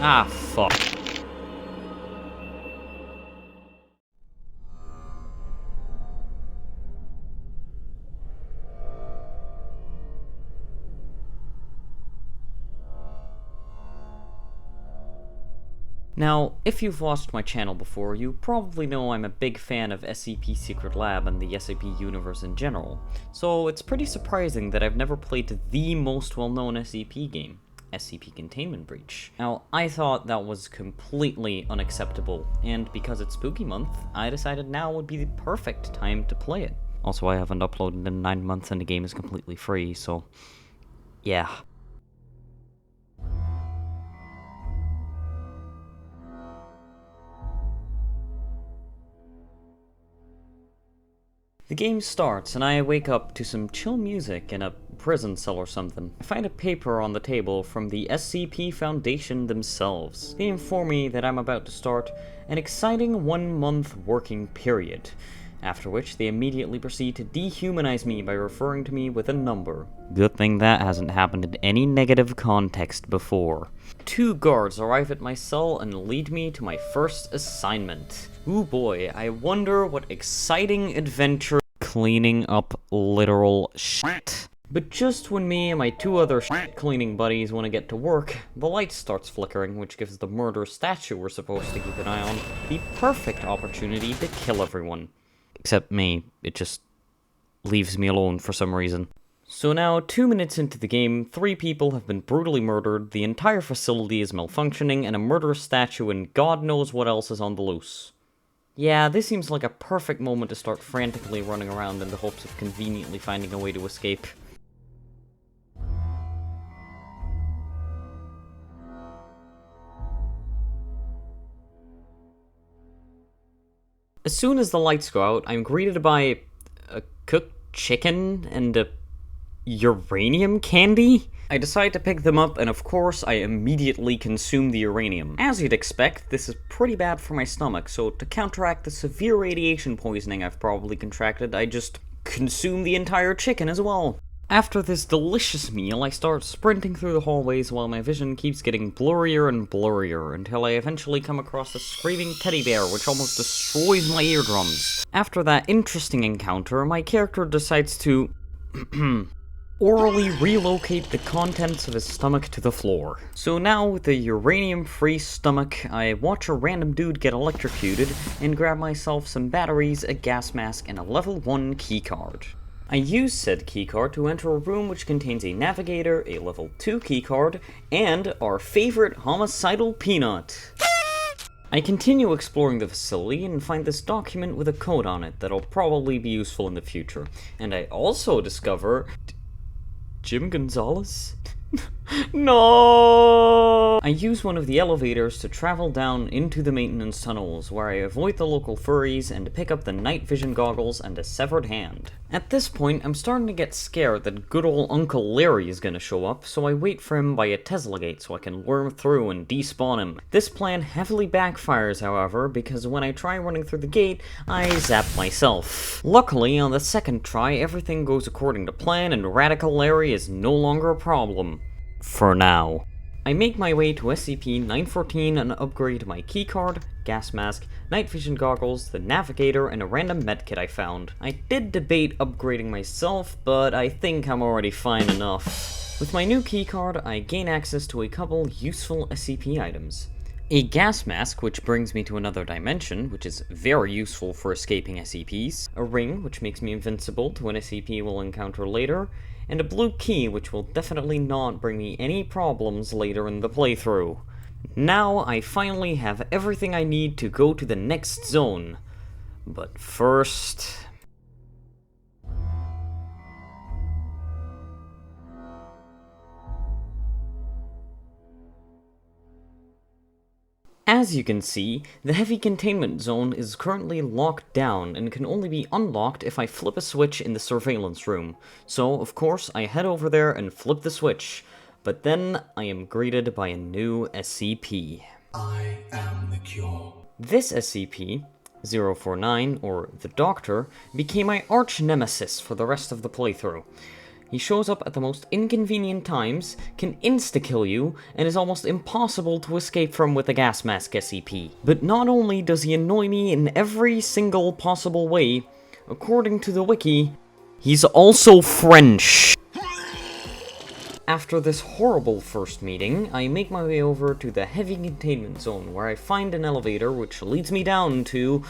Ah, fuck. Now, if you've watched my channel before, you probably know I'm a big fan of SCP Secret Lab and the SCP universe in general, so it's pretty surprising that I've never played the most well-known SCP game, SCP-Containment Breach. Now, I thought that was completely unacceptable, and because it's spooky month, I decided now would be the perfect time to play it. Also, I haven't uploaded in 9 months and the game is completely free, so yeah. The game starts, and I wake up to some chill music in a prison cell or something. I find a paper on the table from the SCP Foundation themselves. They inform me that I'm about to start an exciting 1-month working period, after which they immediately proceed to dehumanize me by referring to me with a number. Good thing that hasn't happened in any negative context before. 2 guards arrive at my cell and lead me to my first assignment. Ooh boy, I wonder what exciting adventure cleaning up literal shit. But just when me and my 2 other shit cleaning buddies want to get to work, the light starts flickering, which gives the murder statue we're supposed to keep an eye on the perfect opportunity to kill everyone. Except me, it just leaves me alone for some reason. So now, 2 minutes into the game, 3 people have been brutally murdered, the entire facility is malfunctioning, and a murderous statue and God knows what else is on the loose. Yeah, this seems like a perfect moment to start frantically running around in the hopes of conveniently finding a way to escape. As soon as the lights go out, I'm greeted by a cooked chicken and a uranium candy? I decide to pick them up, and of course, I immediately consume the uranium. As you'd expect, this is pretty bad for my stomach, so to counteract the severe radiation poisoning I've probably contracted, I just consume the entire chicken as well. After this delicious meal, I start sprinting through the hallways while my vision keeps getting blurrier and blurrier, until I eventually come across a screaming teddy bear which almost destroys my eardrums. After that interesting encounter, my character decides to orally relocate the contents of his stomach to the floor. So now, with a uranium-free stomach, I watch a random dude get electrocuted and grab myself some batteries, a gas mask, and a level 1 keycard. I use said keycard to enter a room which contains a navigator, a level 2 keycard, and our favorite homicidal peanut. I continue exploring the facility and find this document with a code on it that'll probably be useful in the future. And I also discover Jim Gonzalez? No! I use one of the elevators to travel down into the maintenance tunnels, where I avoid the local furries and pick up the night vision goggles and a severed hand. At this point, I'm starting to get scared that good old Uncle Larry is gonna show up, so I wait for him by a Tesla gate so I can worm through and despawn him. This plan heavily backfires, however, because when I try running through the gate, I zap myself. Luckily, on the second try, everything goes according to plan and Radical Larry is no longer a problem. For now. I make my way to SCP-914 and upgrade my keycard, gas mask, night vision goggles, the navigator, and a random medkit I found. I did debate upgrading myself, but I think I'm already fine enough. With my new keycard, I gain access to a couple useful SCP items. A gas mask, which brings me to another dimension, which is very useful for escaping SCPs. A ring, which makes me invincible to an SCP we'll encounter later. And a blue key, which will definitely not bring me any problems later in the playthrough. Now I finally have everything I need to go to the next zone. But first... As you can see, the heavy containment zone is currently locked down and can only be unlocked if I flip a switch in the surveillance room. So, of course, I head over there and flip the switch. But then, I am greeted by a new SCP. I am the cure. This SCP, 049, or the Doctor, became my Arch Nemesis for the rest of the playthrough. He shows up at the most inconvenient times, can insta-kill you, and is almost impossible to escape from with a gas mask SCP. But not only does he annoy me in every single possible way, according to the wiki, he's also French. After this horrible first meeting, I make my way over to the heavy containment zone, where I find an elevator which leads me down to...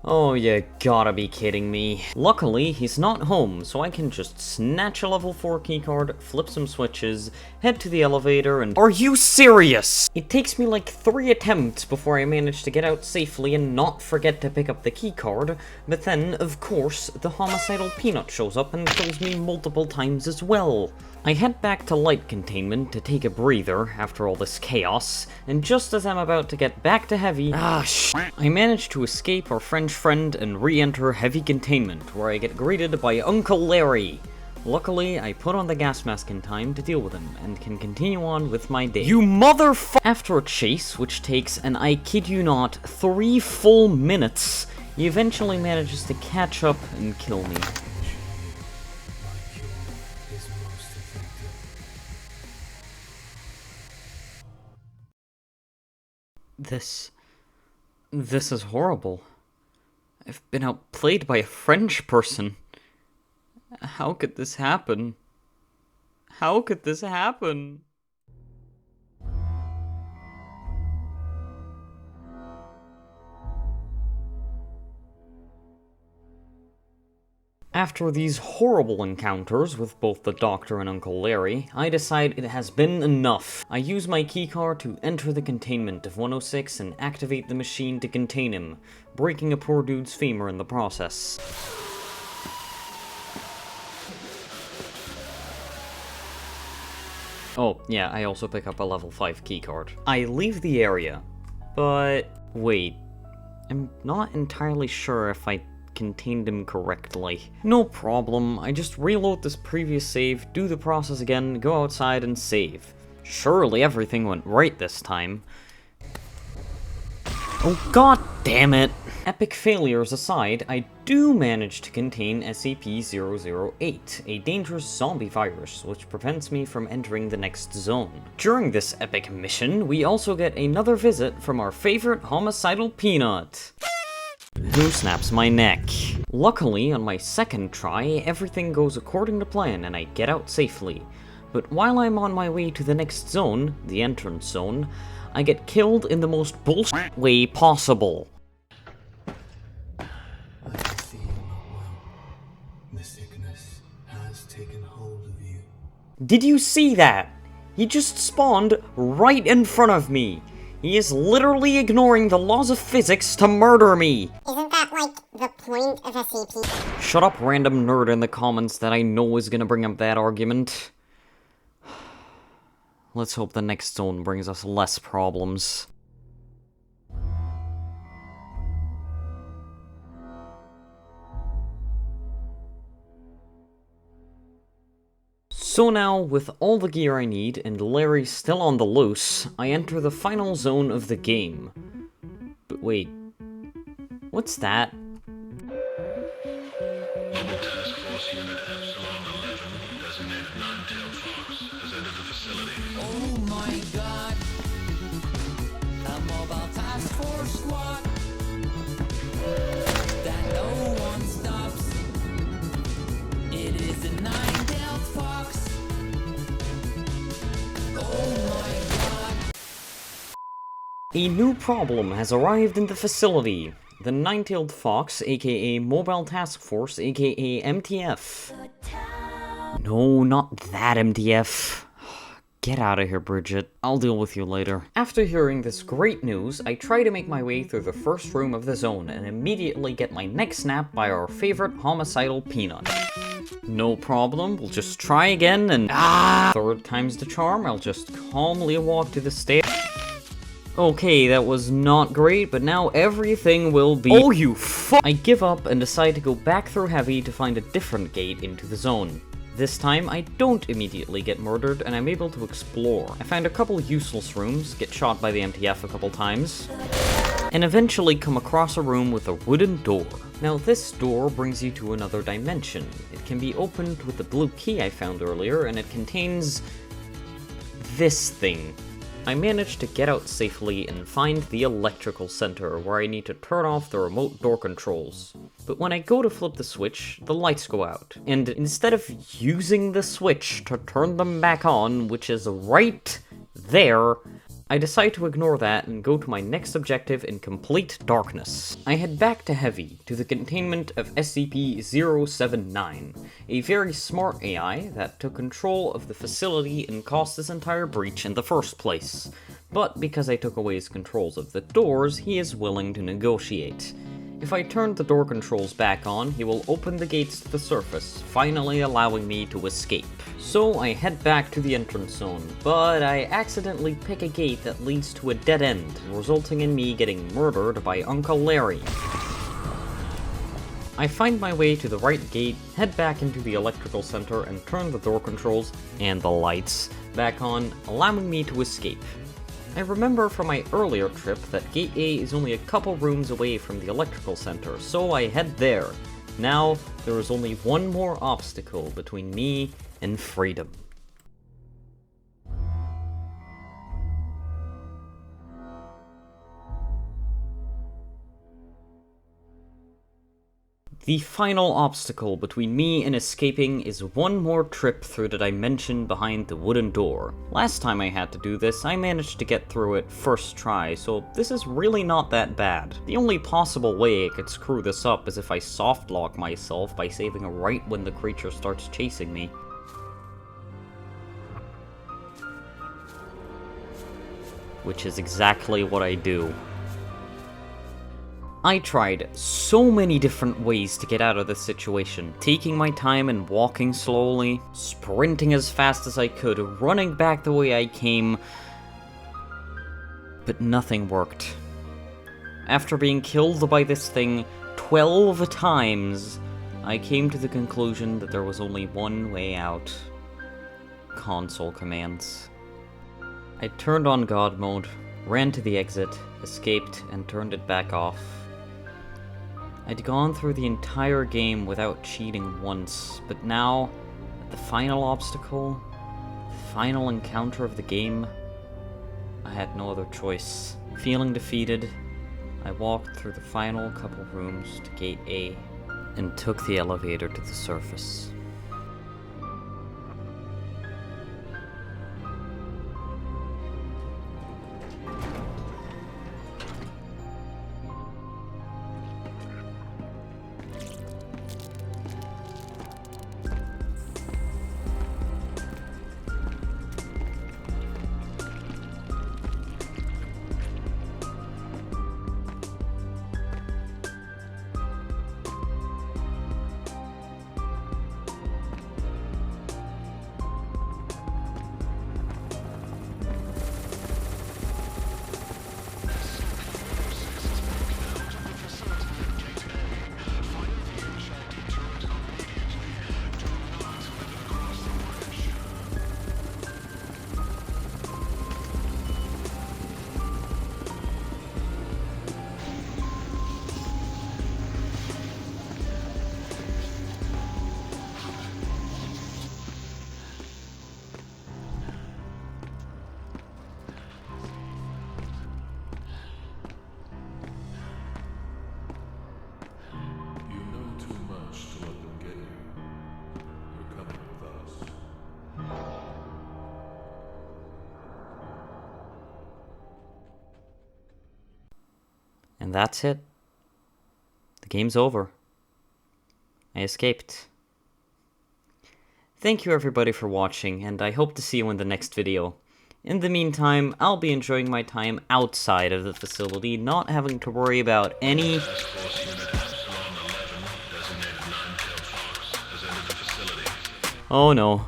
Oh, you gotta be kidding me. Luckily, he's not home, so I can just snatch a level 4 keycard, flip some switches, head to the elevator, and— Are you serious?! It takes me like 3 attempts before I manage to get out safely and not forget to pick up the keycard, but then, of course, the homicidal peanut shows up and kills me multiple times as well. I head back to light containment to take a breather after all this chaos, and just as I'm about to get back to heavy, I manage to escape our French friend and re-enter heavy containment, where I get greeted by Uncle Larry. Luckily, I put on the gas mask in time to deal with him, and can continue on with my day. You After a chase, which takes, and I kid you not, 3 full minutes, he eventually manages to catch up and kill me. This is horrible. I've been outplayed by a French person. How could this happen? How could this happen? After these horrible encounters with both the Doctor and Uncle Larry, I decide it has been enough. I use my keycard to enter the containment of 106 and activate the machine to contain him, breaking a poor dude's femur in the process. Oh, yeah, I also pick up a level 5 keycard. I leave the area, but wait, I'm not entirely sure if I contained him correctly. No problem, I just reload this previous save, do the process again, go outside and save. Surely everything went right this time. Oh god damn it! Epic failures aside, I do manage to contain SCP-008, a dangerous zombie virus which prevents me from entering the next zone. During this epic mission, we also get another visit from our favorite homicidal peanut, who snaps my neck. Luckily, on my second try, everything goes according to plan and I get out safely. But while I'm on my way to the next zone, the entrance zone, I get killed in the most bullshit way possible. I can see you're not well. The sickness has taken hold of you. Did you see that? He just spawned right in front of me. He is literally ignoring the laws of physics to murder me! Isn't that, like, the point of SCP? Shut up, random nerd in the comments that I know is gonna bring up that argument. Let's hope the next zone brings us less problems. So now, with all the gear I need, and Larry still on the loose, I enter the final zone of the game. But wait, what's that? Mobile Task Force Unit Epsilon 11, designated Nine-Tailed Fox, has entered the facility. Oh my god! A mobile task force squad that no one stops. It is a nine-tailed fox. Oh my god! A new problem has arrived in the facility. The Nine-Tailed Fox, aka Mobile Task Force, aka MTF. No, not that MTF. Get out of here, Bridget. I'll deal with you later. After hearing this great news, I try to make my way through the first room of the zone and immediately get my neck snapped by our favorite homicidal peanut. No problem, we'll just try again and third time's the charm, I'll just calmly walk to the stairs. Okay, that was not great, but now everything will be— Oh, you fu— I give up and decide to go back through heavy to find a different gate into the zone. This time, I don't immediately get murdered, and I'm able to explore. I find a couple useless rooms, get shot by the MTF a couple times, and eventually come across a room with a wooden door. Now this door brings you to another dimension. It can be opened with the blue key I found earlier, and it contains this thing. I managed to get out safely and find the electrical center, where I need to turn off the remote door controls. But when I go to flip the switch, the lights go out. And instead of using the switch to turn them back on, which is right there, I decide to ignore that and go to my next objective in complete darkness. I head back to Heavy, to the containment of SCP-079, a very smart AI that took control of the facility and caused this entire breach in the first place. But because I took away his controls of the doors, he is willing to negotiate. If I turn the door controls back on, he will open the gates to the surface, finally allowing me to escape. So I head back to the entrance zone, but I accidentally pick a gate that leads to a dead end, resulting in me getting murdered by Uncle Larry. I find my way to the right gate, head back into the electrical center, and turn the door controls, and the lights, back on, allowing me to escape. I remember from my earlier trip that Gate A is only a couple rooms away from the electrical center, so I head there. Now, there is only one more obstacle between me and freedom. The final obstacle between me and escaping is one more trip through the dimension behind the wooden door. Last time I had to do this, I managed to get through it first try, so this is really not that bad. The only possible way I could screw this up is if I softlock myself by saving right when the creature starts chasing me. Which is exactly what I do. I tried so many different ways to get out of this situation, taking my time and walking slowly, sprinting as fast as I could, running back the way I came, but nothing worked. After being killed by this thing 12 times, I came to the conclusion that there was only one way out. Console commands. I turned on God mode, ran to the exit, escaped, and turned it back off. I'd gone through the entire game without cheating once, but now, at the final obstacle, the final encounter of the game, I had no other choice. Feeling defeated, I walked through the final couple rooms to Gate A, and took the elevator to the surface. And that's it. The game's over. I escaped. Thank you everybody for watching, and I hope to see you in the next video. In the meantime, I'll be enjoying my time outside of the facility, not having to worry about any... Task Force Unit Epsilon 11, designated 9-tailed fox, has entered the facility. Oh no.